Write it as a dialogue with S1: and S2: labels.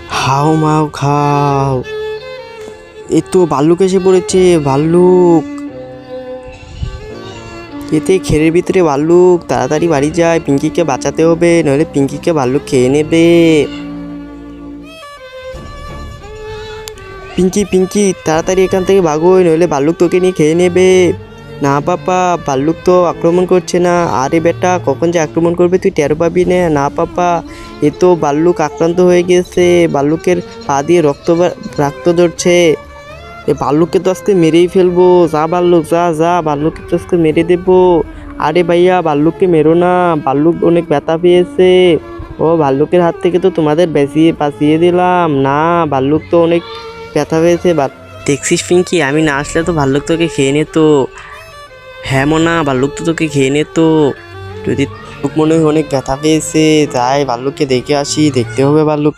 S1: হাও মাও খাও। এই তো ভাল্লুক এসে পড়েছে, ভাল্লুক। এতে ঘেরের ভিতরে ভাল্লুক, তাড়াতাড়ি বাড়ি যায়, পিঙ্কিকে বাঁচাতে হবে, নইলে পিঙ্কিকে ভাল্লুক খেয়ে নেবে। পিঙ্কি পিঙ্কি তাড়াতাড়ি এখান থেকে ভাগোই, নইলে ভাল্লুক তোকে নিয়ে খেয়ে নেবে। না পাপা, ভাল্লুক তো আক্রমণ করছে না। আরে বেটা, কখন যে আক্রমণ করবে তুই টের পাবি না। না পাপা, এ তো ভাল্লুক আক্রান্ত হয়ে গেছে, ভাল্লুকের পা দিয়ে রক্ত ঝরছে। এ ভাল্লুককে তো আজকে মেরেই ফেলবো। যা ভাল্লুক, যা যা, ভাল্লুককে তো আজকে মেরে দেবো। আরে ভাইয়া, ভাল্লুককে মেরো না, ভাল্লুক অনেক ব্যথা পেয়েছে। ও, ভাল্লুকের হাত থেকে তো তোমাদের বাঁচিয়ে দিলাম। না, ভাল্লুক তো অনেক ব্যথা পেয়েছে। দেখছিস পিঙ্কি, আমি না আসলে তো ভাল্লুক তোকে খেয়ে নিত। হ্যাঁ মোনা, ভাল্লুক তো তোকে খেয়ে নিত। যদি ভাল্লুক মনে হয় অনেক ব্যথা পেয়েছে, তাই ভাল্লুককে দেখে আসি, দেখতে হবে ভাল্লুক।